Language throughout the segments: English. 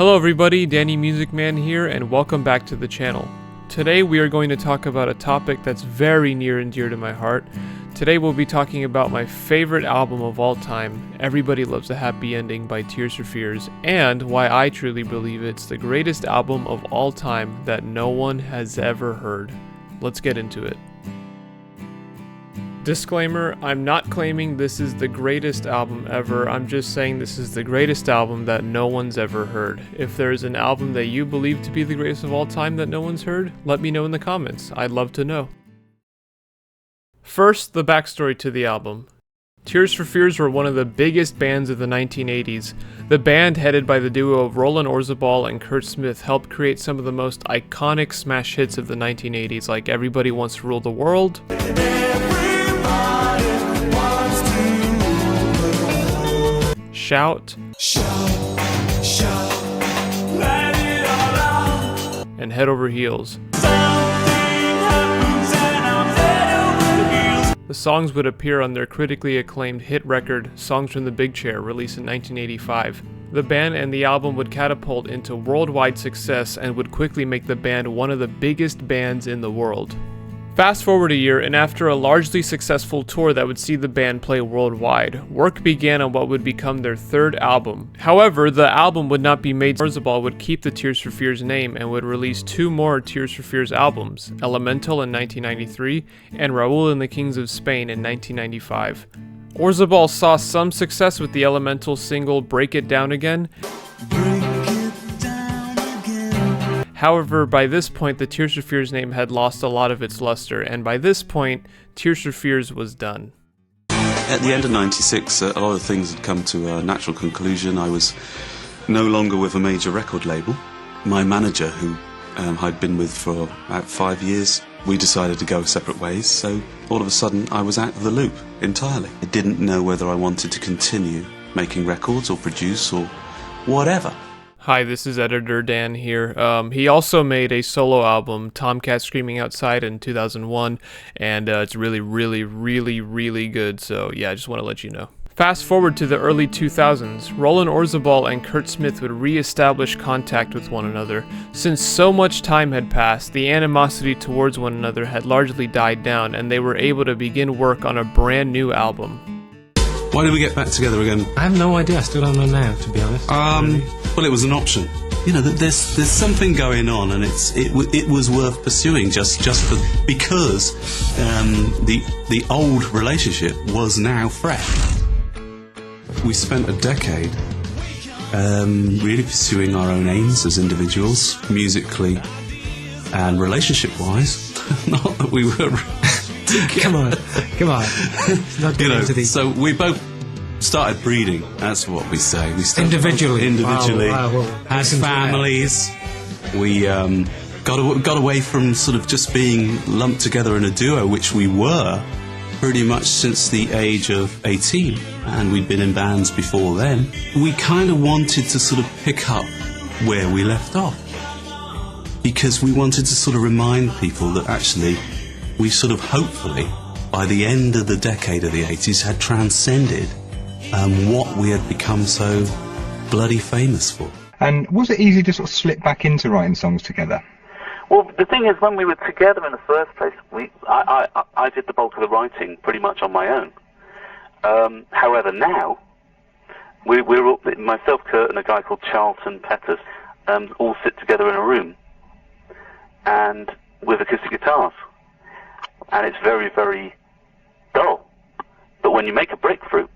Hello everybody, Danny Music Man here, and welcome back to the channel. Today we are going to talk about a topic that's very near and dear to my heart. Today we'll be talking about my favorite album of all time, Everybody Loves a Happy Ending by Tears for Fears, and why I truly believe it's the greatest album of all time that no one has ever heard. Let's get into it. Disclaimer, I'm not claiming this is the greatest album ever, I'm just saying this is the greatest album that no one's ever heard. If there's an album that you believe to be the greatest of all time that no one's heard, let me know in the comments, I'd love to know. First, the backstory to the album. Tears for Fears were one of the biggest bands of the 1980s. The band, headed by the duo of Roland Orzabal and Kurt Smith, helped create some of the most iconic smash hits of the 1980s, like Everybody Wants to Rule the World, Shout, let it all out, and Head Over Heels. The songs would appear on their critically acclaimed hit record, Songs from the Big Chair, released in 1985. The band and the album would catapult into worldwide success and would quickly make the band one of the biggest bands in the world. Fast forward a year, and after a largely successful tour that would see the band play worldwide, work began on what would become their third album. However, the album would not be made. Orzabal would keep the Tears for Fears name and would release two more Tears for Fears albums, Elemental in 1993 and Raúl and the Kings of Spain in 1995. Orzabal saw some success with the Elemental single Break It Down Again. However, by this point, the Tears for Fears name had lost a lot of its luster, and by this point, Tears for Fears was done. At the end of '96, a lot of things had come to a natural conclusion. I was no longer with a major record label. My manager, who I'd been with for about 5 years, we decided to go separate ways, so all of a sudden I was out of the loop entirely. I didn't know whether I wanted to continue making records or produce or whatever. Hi, this is Editor Dan here. He also made a solo album, Tomcat Screaming Outside, in 2001, and it's really good, so yeah, I just want to let you know. Fast forward to the early 2000s, Roland Orzabal and Kurt Smith would re-establish contact with one another. Since so much time had passed, the animosity towards one another had largely died down, and they were able to begin work on a brand new album. Why did we get back together again? I have no idea. I still don't know now, to be honest. Well, it was an option. You know, there's something going on, and it was worth pursuing just because the old relationship was now fresh. We spent a decade really pursuing our own aims as individuals, musically and relationship-wise. Not that we were. Come on. Not getting into these. So we both started breeding. That's what we say. We started individually. Wow. Had families. We got away from sort of just being lumped together in a duo, which we were pretty much since the age of 18, and we'd been in bands before then. We kind of wanted to sort of pick up where we left off, because we wanted to sort of remind people that actually we sort of hopefully, by the end of the decade of the 80s, had transcended what we had become so bloody famous for. And was it easy to sort of slip back into writing songs together? Well, the thing is, when we were together in the first place, I did the bulk of the writing pretty much on my own. However, now, we're all, myself, Kurt, and a guy called Charlton Peters, all sit together in a room, and with acoustic guitars. And it's very dull. But when you make a breakthrough,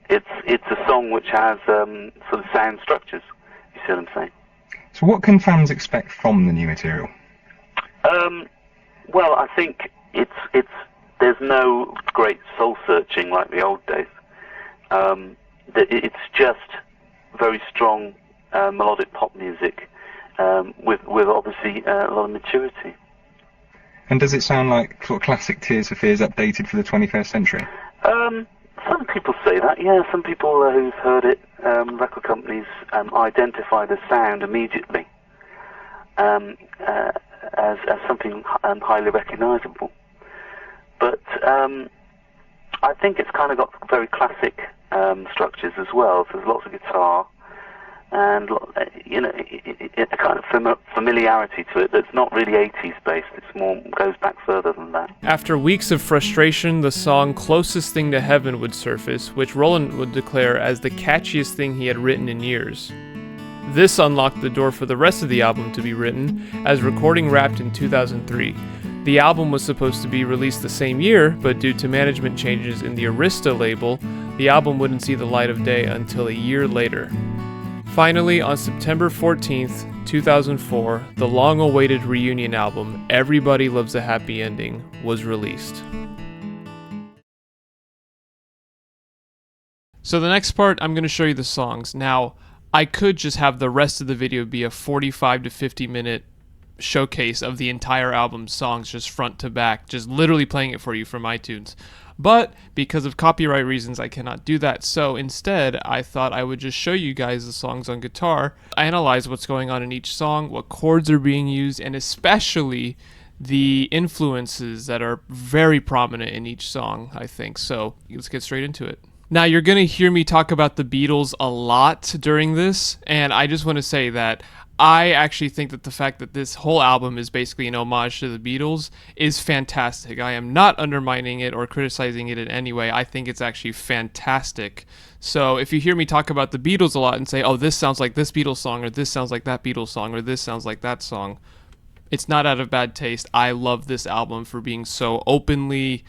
it's a song which has sort of sound structures. You see what I'm saying? So what can fans expect from the new material? Well, I think there's no great soul searching like the old days. It's just very strong melodic pop music with obviously a lot of maturity. And does it sound like sort of classic Tears for Fears updated for the 21st century? Some people say that, yeah. Some people who've heard it, record companies identify the sound immediately as something highly recognisable. But I think it's kind of got very classic structures as well. So there's lots of guitar, and a kind of familiarity to it that's not really 80s based. It's more goes back further than that. After weeks of frustration, the song Closest Thing to Heaven would surface, which Roland would declare as the catchiest thing he had written in years. This unlocked the door for the rest of the album to be written, as recording wrapped in 2003. The album was supposed to be released the same year, but due to management changes in the Arista label, the album wouldn't see the light of day until a year later. Finally, on September 14th, 2004, the long-awaited reunion album, Everybody Loves a Happy Ending, was released. So the next part, I'm going to show you the songs. Now, I could just have the rest of the video be a 45 to 50 minute showcase of the entire album's songs, just front to back, just literally playing it for you from iTunes. But because of copyright reasons, I cannot do that. So instead, I thought I would just show you guys the songs on guitar, analyze what's going on in each song, what chords are being used, and especially the influences that are very prominent in each song, I think. So let's get straight into it. Now, you're going to hear me talk about the Beatles a lot during this, and I just want to say that I actually think that the fact that this whole album is basically an homage to the Beatles is fantastic. I am not undermining it or criticizing it in any way. I think it's actually fantastic. So if you hear me talk about the Beatles a lot and say, oh, this sounds like this Beatles song, or this sounds like that Beatles song, or this sounds like that song, it's not out of bad taste. I love this album for being so openly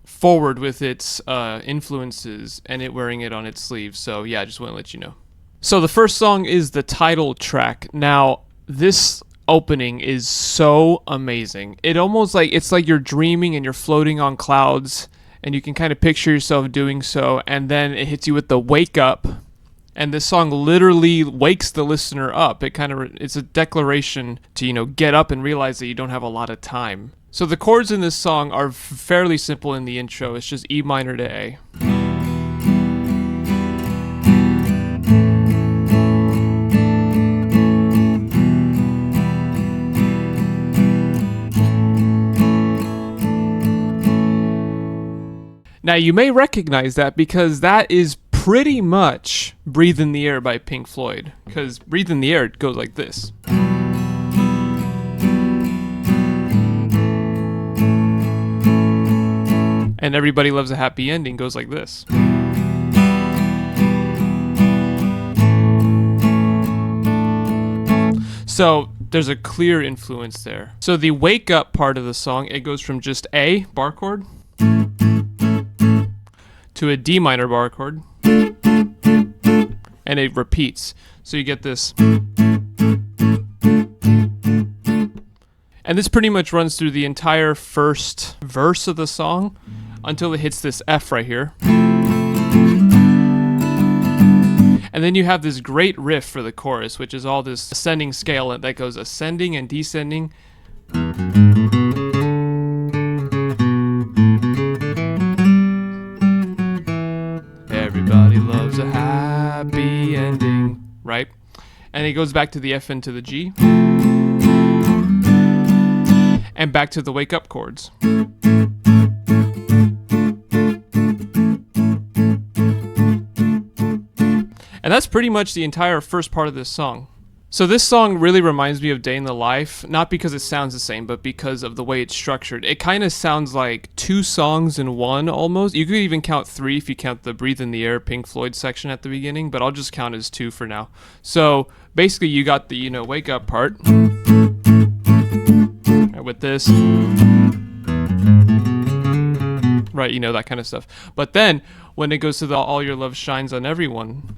forward with its influences and it wearing it on its sleeve. So yeah, I just want to let you know. So the first song is the title track. Now, this opening is so amazing. It's like you're dreaming and you're floating on clouds, and you can kind of picture yourself doing so, and then it hits you with the wake up, and this song literally wakes the listener up. It's a declaration to, get up and realize that you don't have a lot of time. So the chords in this song are fairly simple in the intro. It's just E minor to A. Now, you may recognize that because that is pretty much Breathe in the Air by Pink Floyd, because Breathe in the Air goes like this. And Everybody Loves a Happy Ending goes like this. So there's a clear influence there. So the wake up part of the song, it goes from just A, bar chord, to a D minor bar chord, and it repeats. So you get this. And this pretty much runs through the entire first verse of the song until it hits this F right here. And then you have this great riff for the chorus, which is all this ascending scale that goes ascending and descending. Everybody loves a happy ending, right? And it goes back to the F and to the G. And back to the wake up chords. And that's pretty much the entire first part of this song. So this song really reminds me of Day in the Life, not because it sounds the same, but because of the way it's structured. It kind of sounds like two songs in one almost. You could even count three if you count the Breathe in the Air Pink Floyd section at the beginning, but I'll just count as two for now. So basically you got the, wake up part with this, right, that kind of stuff. But then when it goes to the All Your Love Shines on Everyone,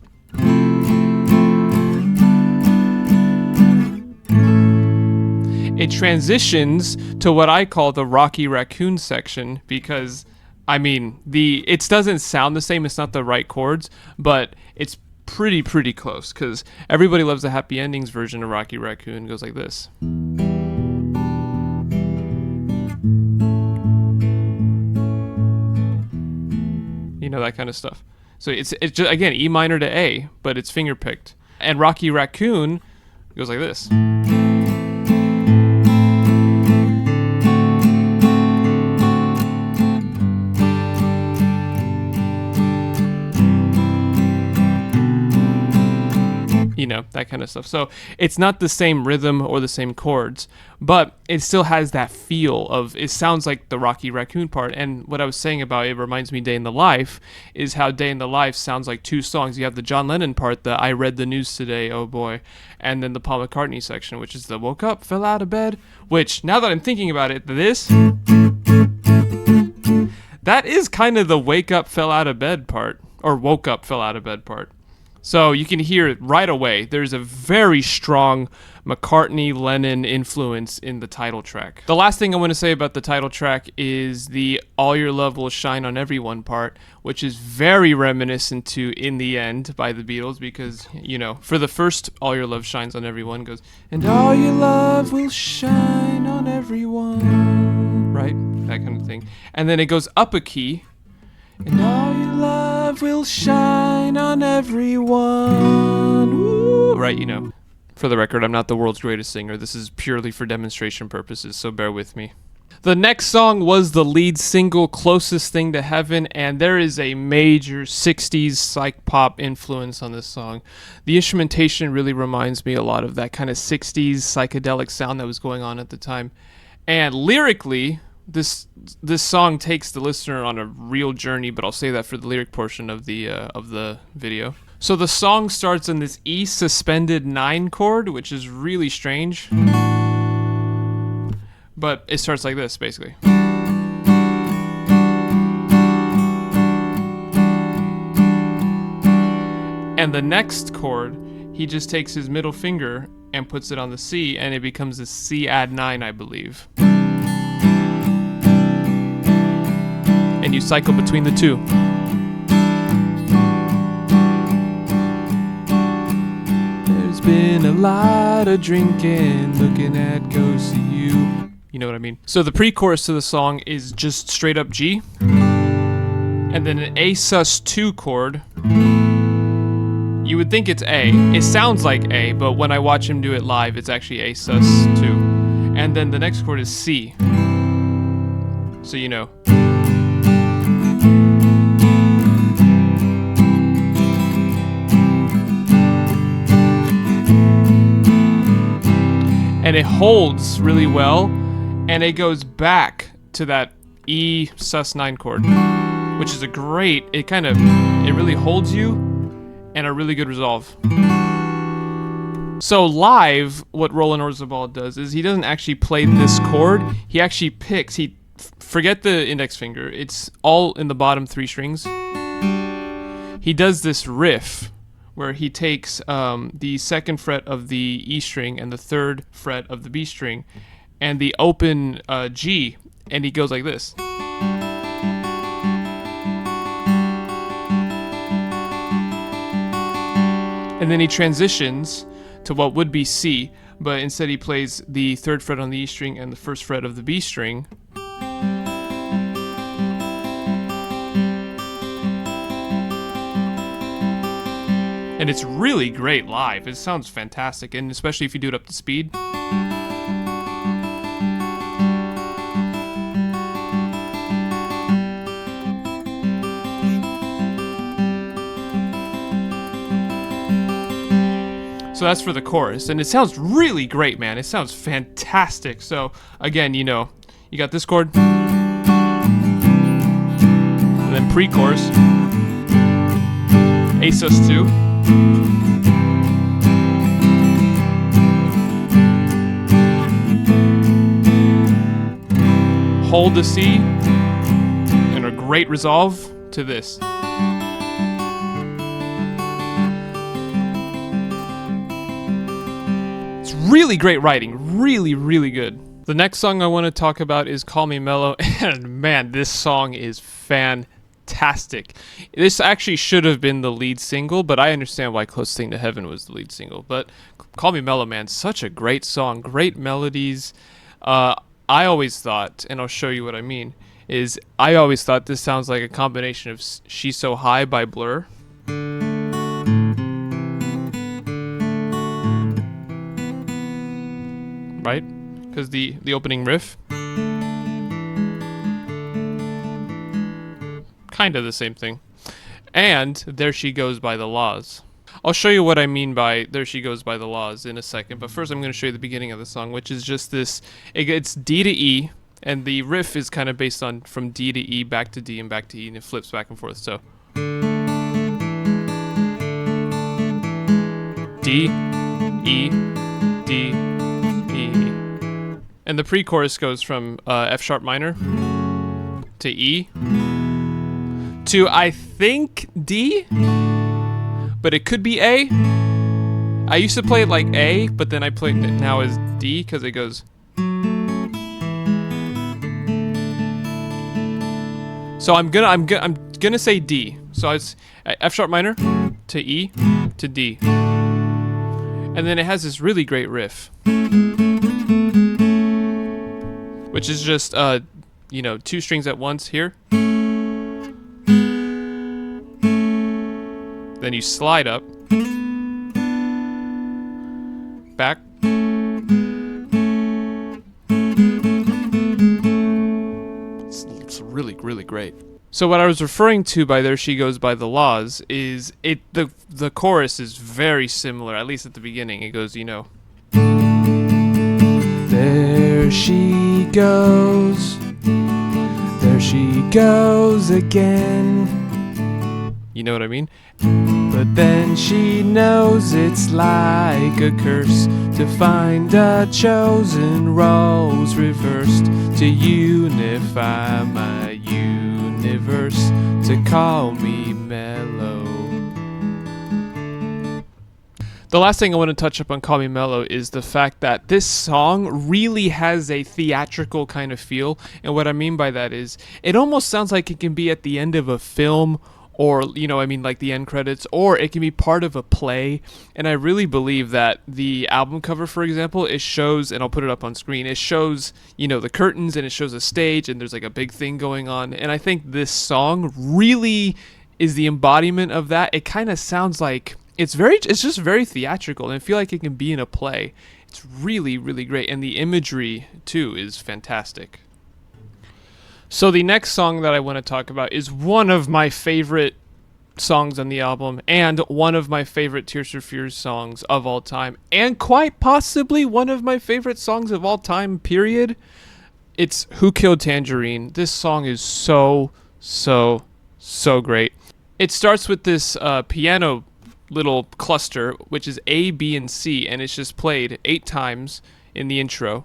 it transitions to what I call the Rocky Raccoon section because, it doesn't sound the same. It's not the right chords, but it's pretty close because Everybody Loves the Happy Endings version of Rocky Raccoon goes like this. That kind of stuff. So it's just, again, E minor to A, but it's finger picked. And Rocky Raccoon goes like this. that kind of stuff. So it's not the same rhythm or the same chords, but it still has that feel of, it sounds like the Rocky Raccoon part. And what I was saying about it reminds me Day in the Life, is how Day in the Life sounds like two songs. You have the John Lennon part, the I read the news today, oh boy, and then the Paul McCartney section, which is the woke up, fell out of bed, which, now that I'm thinking about it, that is kind of the wake up, fell out of bed part, or woke up, fell out of bed part. So you can hear it right away. There's a very strong McCartney-Lennon influence in the title track. The last thing I want to say about the title track is the All Your Love Will Shine on Everyone part, which is very reminiscent to In the End by the Beatles, because, you know, for the first All Your Love Shines on Everyone goes, and all your love will shine on everyone, right? That kind of thing. And then it goes up a key, and all your love will shine on everyone. Ooh. Right, you know. For the record, I'm not the world's greatest singer. This is purely for demonstration purposes, so bear with me. The next song was the lead single, Closest Thing to Heaven, and there is a major 60s psych pop influence on this song. The instrumentation really reminds me a lot of that kind of 60s psychedelic sound that was going on at the time. And lyrically, this song takes the listener on a real journey, but I'll say that for the lyric portion of the video. So the song starts in this E suspended 9 chord, which is really strange, but it starts like this basically. And the next chord, he just takes his middle finger and puts it on the C, and it becomes a C add 9, I believe. And you cycle between the two. There's been a lot of drinking, looking at Go See You. You know what I mean? So the pre-chorus to the song is just straight up G, and then an A sus2 chord. You would think it's A. It sounds like A, but when I watch him do it live, it's actually A sus2. And then the next chord is C. So you know. And it holds really well, and it goes back to that E sus9 chord, which is a great, it really holds you, and a really good resolve. So live, what Roland Orzabal does is he doesn't actually play this chord, he actually picks, forget the index finger, it's all in the bottom 3 strings. He does this riff, where he takes the 2nd fret of the E string and the 3rd fret of the B string and the open G, and he goes like this. And then he transitions to what would be C, but instead he plays the 3rd fret on the E string and the 1st fret of the B string. And it's really great live. It sounds fantastic, and especially if you do it up to speed. So that's for the chorus, and it sounds really great, man. It sounds fantastic. So again, you know, you got this chord, and then pre-chorus, A sus2. Hold the C, and a great resolve to this. It's really great writing, really, really good. The next song I want to talk about is Call Me Mellow, and man, this song is fantastic. This actually should have been the lead single, but I understand why Close Thing to Heaven was the lead single. But Call Me Mellow, man, such a great song, great melodies. I always thought, and I'll show you what I mean, is I always thought this sounds like a combination of She's So High by Blur. Right? Because the opening riff, kind of the same thing. And There She Goes by The Laws. I'll show you what I mean by There She Goes by the Laws in a second, but first I'm going to show you the beginning of the song, which is just this. It's D to E, and the riff is kind of based on from D to E, back to D, and back to E, and it flips back and forth. So D, E, D, E. And the pre-chorus goes from F sharp minor to E to, I think, D, but it could be A. I used to play it like A, but then I play it now as D because it goes. So I'm gonna say D. So it's F sharp minor to E to D, and then it has this really great riff, which is just two strings at once here. Then you slide up, back, it's really, really great. So what I was referring to by There She Goes by the Laws is the chorus is very similar, at least at the beginning. It goes, there she goes again. You know what I mean? But then she knows it's like a curse to find a chosen rose reversed, to unify my universe, to call me mellow. The last thing I want to touch up on Call Me Mellow is the fact that this song really has a theatrical kind of feel. And what I mean by that is it almost sounds like it can be at the end of a film, or, like the end credits, or it can be part of a play. And I really believe that the album cover, for example, it shows, and I'll put it up on screen, it shows, the curtains, and it shows a stage, and there's like a big thing going on. And I think this song really is the embodiment of that. It kind of sounds like it's just very theatrical, and I feel like it can be in a play. It's really, really great. And the imagery, too, is fantastic. So the next song that I want to talk about is one of my favorite songs on the album, and one of my favorite Tears for Fears songs of all time, and quite possibly one of my favorite songs of all time, period. It's Who Killed Tangerine. This song is so, so, so great. It starts with this piano little cluster, which is A, B, and C, and it's just played 8 times in the intro.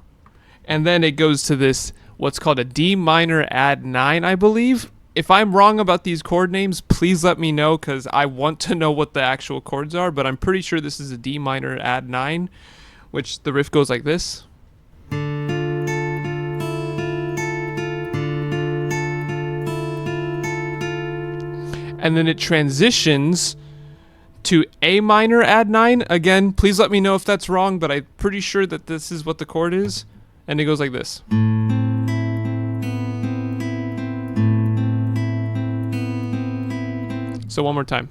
And then it goes to this, what's called a D minor add 9, I believe. If I'm wrong about these chord names, please let me know, because I want to know what the actual chords are, but I'm pretty sure this is a D minor add 9, which the riff goes like this. And then it transitions to A minor add 9. Again, please let me know if that's wrong, but I'm pretty sure that this is what the chord is. And it goes like this. So one more time.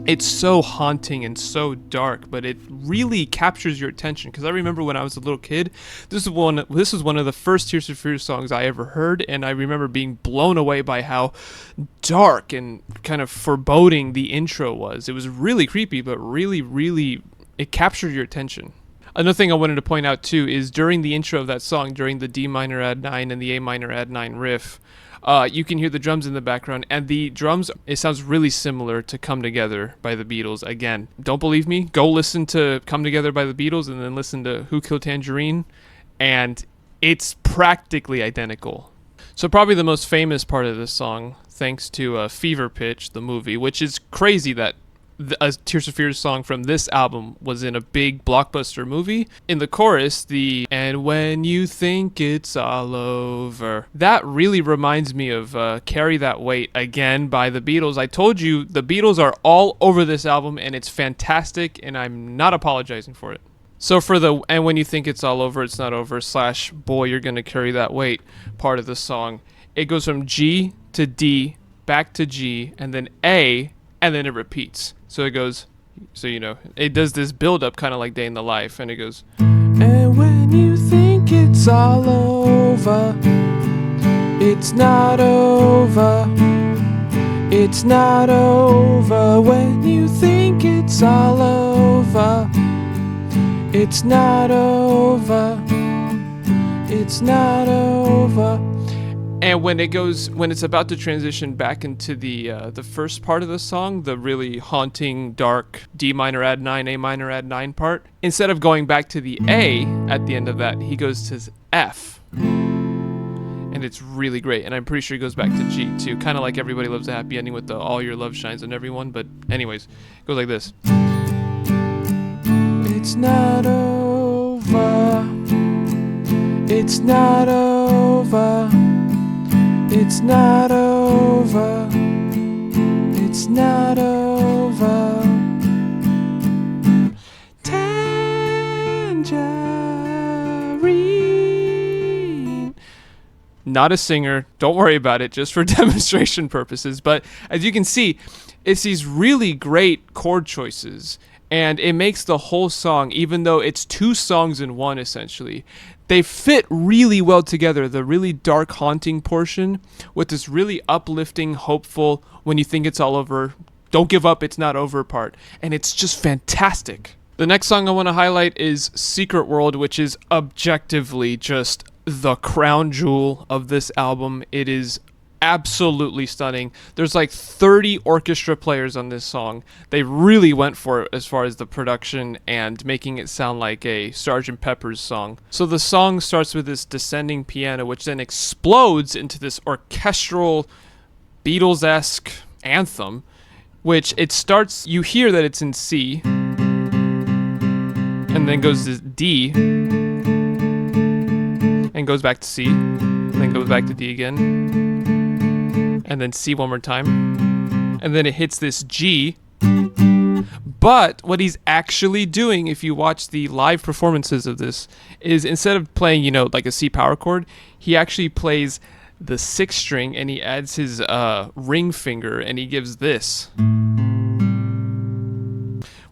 It's so haunting and so dark, but it really captures your attention. Because I remember when I was a little kid, this was one of the first Tears for Fears songs I ever heard, and I remember being blown away by how dark and kind of foreboding the intro was. It was really creepy, but really, really, it captured your attention. Another thing I wanted to point out too is during the intro of that song, during the D minor add 9 and the A minor add 9 riff, you can hear the drums in the background, and the drums, it sounds really similar to Come Together by the Beatles. Again, don't believe me? Go listen to Come Together by the Beatles and then listen to Who Killed Tangerine, and it's practically identical. So probably the most famous part of this song, thanks to Fever Pitch, the movie, which is crazy that a Tears for Fears song from this album was in a big blockbuster movie. In the chorus, the "and when you think it's all over," that really reminds me of Carry That Weight again by the Beatles. I told you the Beatles are all over this album, and it's fantastic, and I'm not apologizing for it. So for the "and when you think it's all over, it's not over" / "boy, you're gonna carry that weight" part of the song, it goes from G to D, back to G, and then A, and then it repeats. So it goes, So, it does this build up kind of like Day in the Life, and it goes, and when you think it's all over, it's not over. It's not over when you think it's all over. It's not over. It's not over. And when it's about to transition back into the first part of the song, the really haunting, dark D minor add 9, A minor add 9 part, instead of going back to the A at the end of that, he goes to F. And it's really great. And I'm pretty sure he goes back to G too. Kind of like Everybody Loves a Happy Ending with the All Your Love Shines on Everyone. But anyways, it goes like this. It's not over. It's not over. It's not over. It's not over. Tangerine. Not a singer. Don't worry about it, just for demonstration purposes. But as you can see, it's these really great chord choices. And it makes the whole song, even though it's two songs in one, essentially, they fit really well together. The really dark, haunting portion with this really uplifting, hopeful, when you think it's all over, don't give up, it's not over part. And it's just fantastic. The next song I want to highlight is Secret World, which is objectively just the crown jewel of this album. It is absolutely stunning. There's like 30 orchestra players on this song. They really went for it as far as the production and making it sound like a Sgt. Pepper's song. So the song starts with this descending piano, which then explodes into this orchestral Beatles-esque anthem, which it starts, you hear that it's in C, and then goes to D, and goes back to C, and then goes back to D again, and then C one more time, and then it hits this G. But what he's actually doing, if you watch the live performances of this, is instead of playing, like a C power chord, he actually plays the 6th string and he adds his ring finger and he gives this,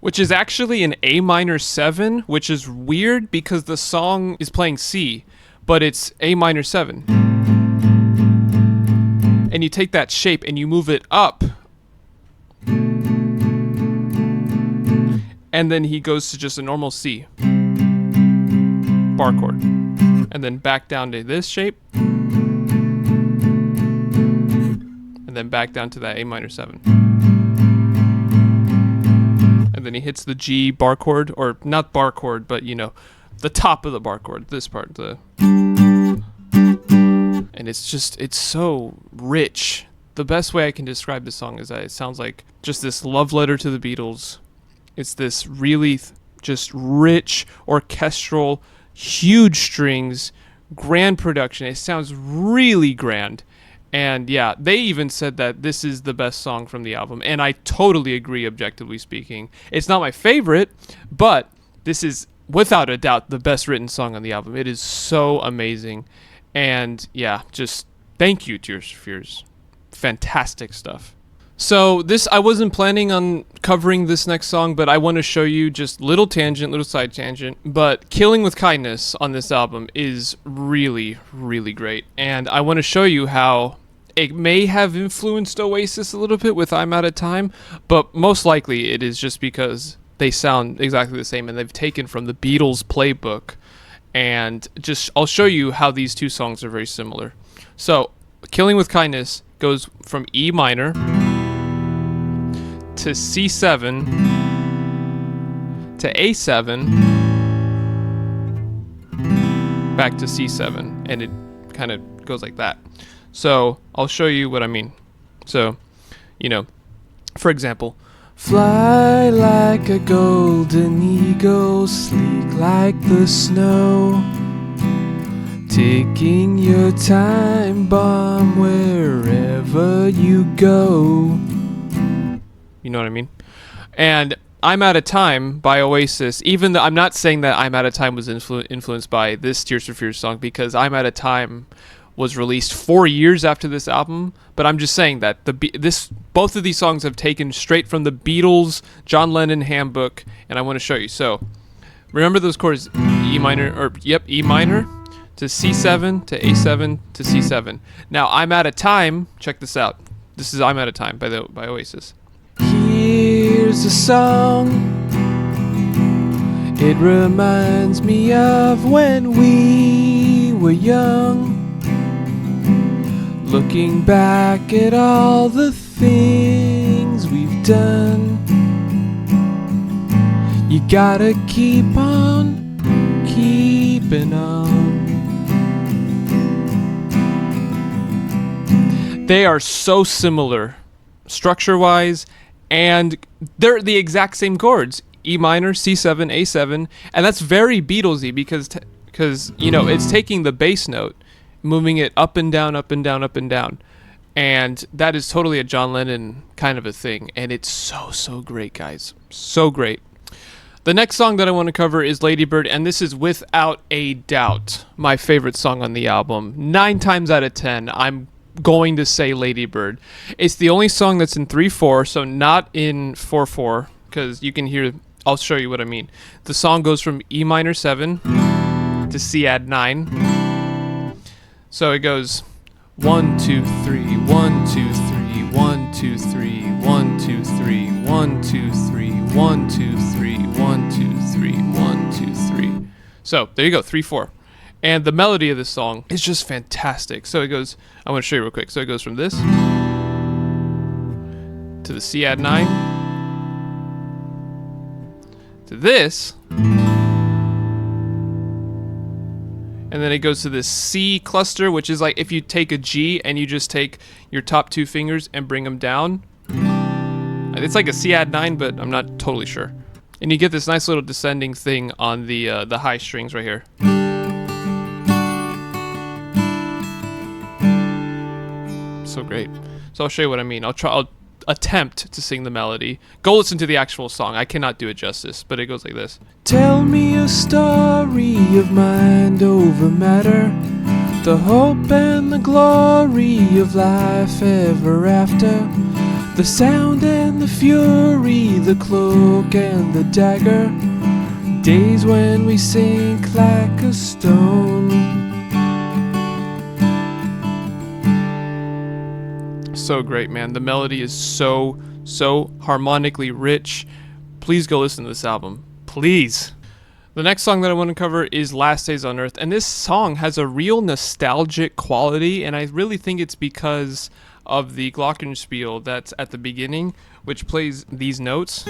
which is actually an A minor 7, which is weird because the song is playing C, but it's A minor 7. And you take that shape and you move it up, and then he goes to just a normal C bar chord, and then back down to this shape, and then back down to that A minor 7. And then he hits the G bar chord, or not bar chord, but the top of the bar chord, this part, and it's so rich. The best way I can describe this song is that it sounds like just this love letter to the Beatles. It's this really just rich, orchestral, huge strings, grand production. It sounds really grand. And yeah, they even said that this is the best song from the album. And I totally agree, objectively speaking. It's not my favorite, but this is without a doubt the best written song on the album. It is so amazing. And yeah, just thank you, Tears for Fears. Fantastic stuff. So I wasn't planning on covering this next song, but I want to show you just little side tangent. But Killing with Kindness on this album is really, really great. And I want to show you how it may have influenced Oasis a little bit with I'm Out of Time, but most likely it is just because they sound exactly the same and they've taken from the Beatles playbook. And I'll show you how these two songs are very similar. So Killing with Kindness goes from E minor to C7 to A7 back to C7, and it kind of goes like that. So I'll show you what I mean. So, for example, fly like a golden eagle, sleek like the snow, taking your time bomb wherever you go. You know what I mean? And I'm Out of Time by Oasis, even though I'm not saying that I'm Out of Time was influenced by this Tears for Fears song, because I'm Out of Time was released 4 years after this album, but I'm just saying that both of these songs have taken straight from the Beatles' John Lennon handbook, and I want to show you. So, remember those chords: E minor to C7 to A7 to C7. Now, I'm Out of Time. Check this out. This is I'm Out of Time by Oasis. Here's a song. It reminds me of when we were young. Looking back at all the things we've done, you gotta keep on keeping on. They are so similar, structure-wise, and they're the exact same chords. E minor, C7, A7, and that's very Beatlesy because it's taking the bass note, moving it up and down, up and down, up and down. And that is totally a John Lennon kind of a thing. And it's so great, guys. So great. The next song that I want to cover is Lady Bird, and this is without a doubt my favorite song on the album. 9 times out of 10, I'm going to say Lady Bird. It's the only song that's in 3/4, so not in 4/4, because you can hear, I'll show you what I mean. The song goes from E minor 7 to C add 9. So it goes 1 2 3 1 2 3 1 2 3 1 2 3 1 2 3 1 2 3 1 2 3 1 2 3. So there you go, 3/4. And the melody of this song is just fantastic. So it goes, I want to show you real quick. So it goes from this to the C add 9 to this. And then it goes to this C cluster, which is like if you take a G and you just take your top 2 fingers and bring them down. It's like a C add 9, but I'm not totally sure. And you get this nice little descending thing on the high strings right here. So great. So I'll show you what I mean. I'll attempt to sing the melody. Go listen to the actual song. I cannot do it justice, but it goes like this. Tell me a story of mind over matter, the hope and the glory of life ever after, the sound and the fury, the cloak and the dagger, days when we sink like a stone. So great, man. The melody is so harmonically rich. Please go listen to this album. Please. The next song that I want to cover is Last Days on Earth, and this song has a real nostalgic quality, and I really think it's because of the glockenspiel that's at the beginning, which plays these notes.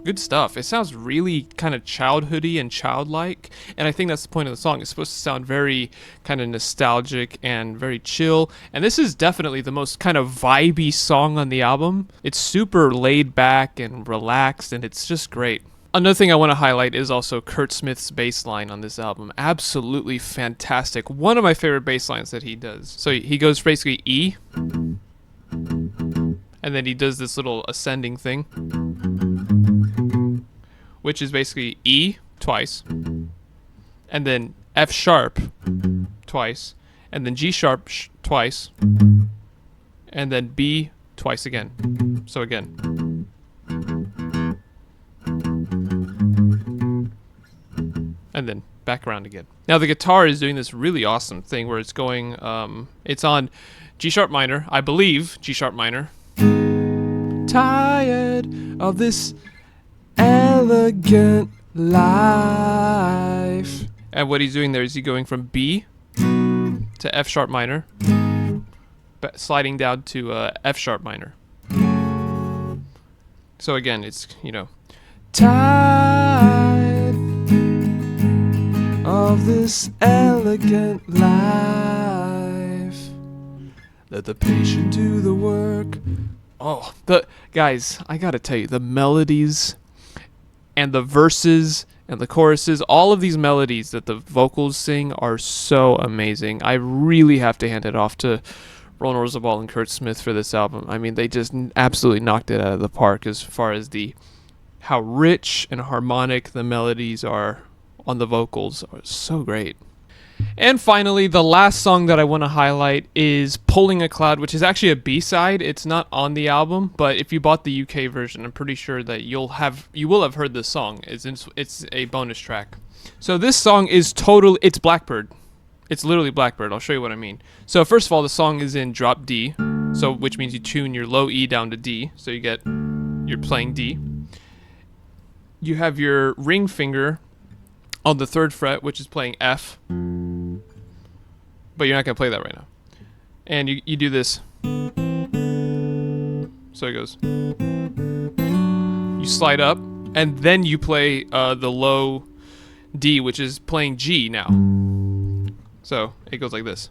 Good stuff. It sounds really kind of childhoody and childlike, and I think that's the point of the song. It's supposed to sound very kind of nostalgic and very chill, and this is definitely the most kind of vibey song on the album. It's super laid back and relaxed, and it's just great. Another thing I want to highlight is also Kurt Smith's bass line on this album. Absolutely fantastic. One of my favorite bass lines that he does. So he goes basically E, and then he does this little ascending thing, which is basically E twice, and then F sharp twice, and then G sharp twice, and then B twice again. So again. And then back around again. Now the guitar is doing this really awesome thing where it's going, it's on G sharp minor, I believe, G sharp minor. Tired of this elegant life. And what he's doing there is going from B to F sharp minor, sliding down to F sharp minor. So again, it's, tired of this elegant life. Let the patient do the work. Oh, guys, I gotta tell you, the melodies and the verses and the choruses, all of these melodies that the vocals sing are so amazing. I really have to hand it off to Ron Orzabal and Kurt Smith for this album. I mean, they just absolutely knocked it out of the park as far as how rich and harmonic the melodies are on the vocals. Are so great. And finally, the last song that I want to highlight is Pulling a Cloud, which is actually a B-side. It's not on the album, but if you bought the UK version, I'm pretty sure that you will have heard this song. It's a bonus track. So this song is it's Blackbird. It's literally Blackbird. I'll show you what I mean. So first of all, the song is in drop D, so which means you tune your low E down to D. So you're playing D. You have your ring finger on the 3rd fret, which is playing F. But you're not going to play that right now. And you do this. So it goes. You slide up, and then you play the low D, which is playing G now. So it goes like this.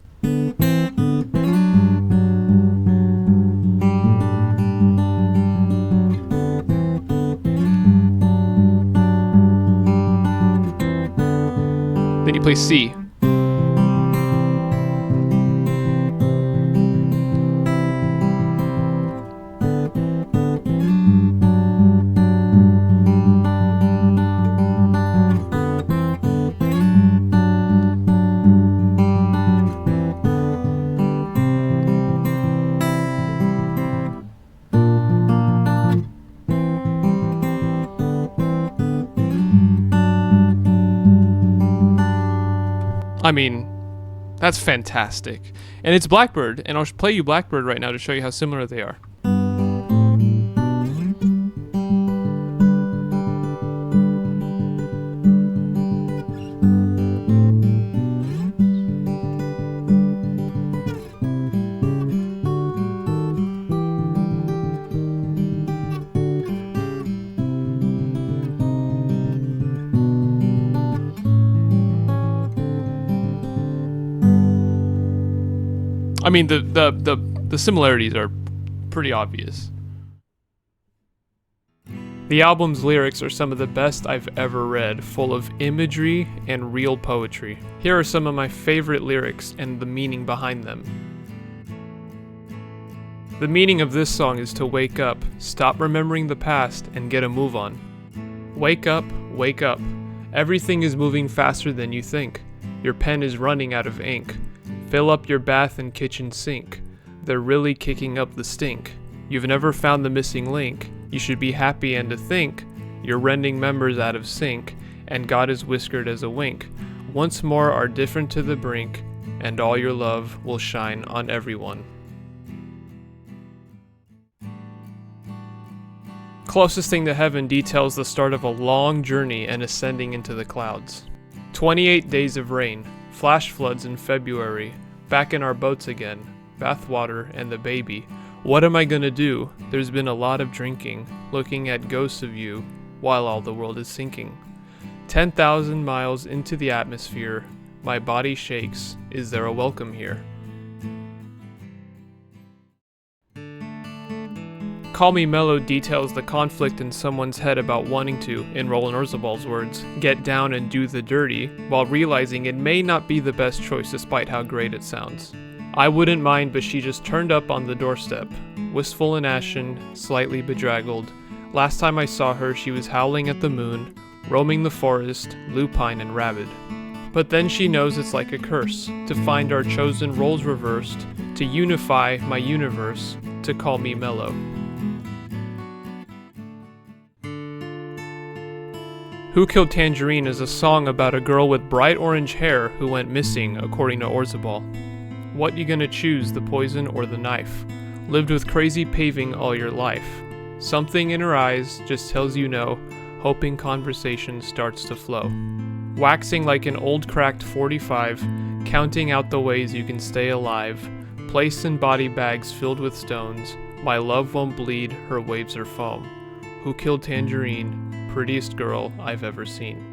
Then you play C. I mean, that's fantastic. And it's Blackbird, and I'll play you Blackbird right now to show you how similar they are. I mean, the similarities are pretty obvious. The album's lyrics are some of the best I've ever read, full of imagery and real poetry. Here are some of my favorite lyrics and the meaning behind them. The meaning of this song is to wake up, stop remembering the past, and get a move on. Wake up, wake up. Everything is moving faster than you think. Your pen is running out of ink. Fill up your bath and kitchen sink. They're really kicking up the stink. You've never found the missing link. You should be happy and to think. You're rending members out of sync, and God is whiskered as a wink. Once more are different to the brink, and all your love will shine on everyone. Closest Thing to Heaven details the start of a long journey and ascending into the clouds. 28 days of rain. Flash floods in February, back in our boats again, bathwater and the baby. What am I gonna do? There's been a lot of drinking, looking at ghosts of you, while all the world is sinking. 10,000 miles into the atmosphere, my body shakes, is there a welcome here? Call Me Mellow details the conflict in someone's head about wanting to, in Roland Orzabal's words, get down and do the dirty, while realizing it may not be the best choice despite how great it sounds. I wouldn't mind, but she just turned up on the doorstep, wistful and ashen, slightly bedraggled. Last time I saw her, she was howling at the moon, roaming the forest, lupine and rabid. But then she knows it's like a curse, to find our chosen roles reversed, to unify my universe, to call me mellow. Who Killed Tangerine is a song about a girl with bright orange hair who went missing, according to Orzabal. What you gonna choose, the poison or the knife? Lived with crazy paving all your life. Something in her eyes just tells you no, hoping conversation starts to flow. Waxing like an old cracked 45, counting out the ways you can stay alive. Placed in body bags filled with stones, my love won't bleed, her waves are foam. Who Killed Tangerine? Prettiest girl I've ever seen.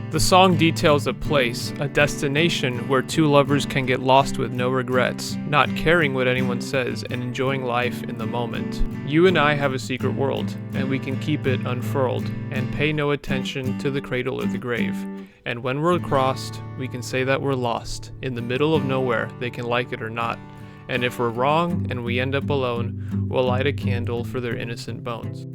The song details a place, a destination where two lovers can get lost with no regrets, not caring what anyone says and enjoying life in the moment. You and I have a secret world, and we can keep it unfurled and pay no attention to the cradle or the grave. And when we're crossed, we can say that we're lost, in the middle of nowhere, they can like it or not. And if we're wrong and we end up alone, we'll light a candle for their innocent bones.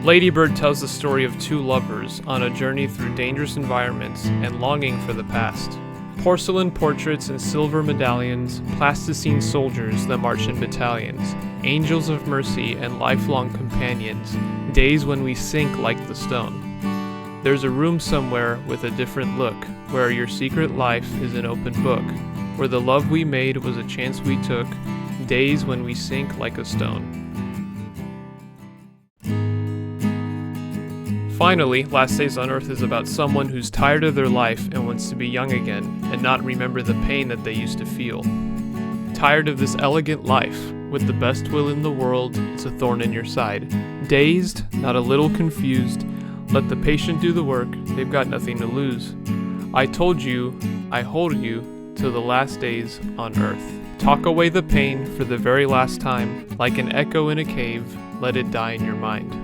Lady Bird tells the story of two lovers on a journey through dangerous environments and longing for the past. Porcelain portraits and silver medallions, plasticine soldiers that march in battalions, angels of mercy and lifelong companions, days when we sink like the stone. There's a room somewhere with a different look, where your secret life is an open book, where the love we made was a chance we took, days when we sink like a stone. Finally, Last Days on Earth is about someone who's tired of their life and wants to be young again and not remember the pain that they used to feel. Tired of this elegant life, with the best will in the world, it's a thorn in your side. Dazed, not a little confused, let the patient do the work, they've got nothing to lose. I told you, I hold you, till the last days on earth. Talk away the pain for the very last time, like an echo in a cave, let it die in your mind.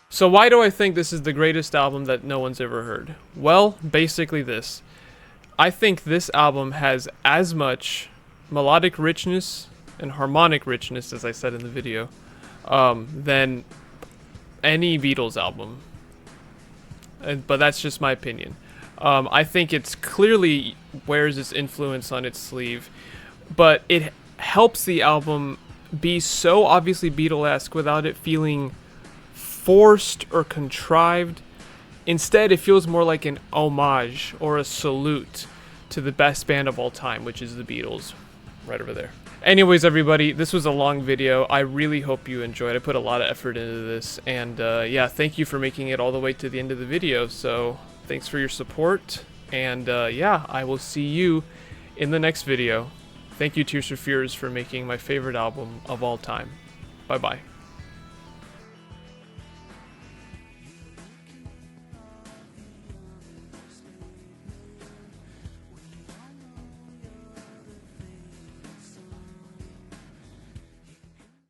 So why do I think this is the greatest album that no one's ever heard? Well, basically this. I think this album has as much melodic richness and harmonic richness, as I said in the video, than any Beatles album. But that's just my opinion. I think it's clearly wears its influence on its sleeve, but it helps the album be so obviously Beatlesque without it feeling forced or contrived. Instead, it feels more like an homage or a salute to the best band of all time, which is the Beatles, right over there. Anyways, everybody, this was a long video. I really hope you enjoyed. I put a lot of effort into this, and yeah, thank you for making it all the way to the end of the video. So thanks for your support, and yeah, I will see you in the next video. Thank you, Tears for Fears, for making my favorite album of all time. Bye-bye.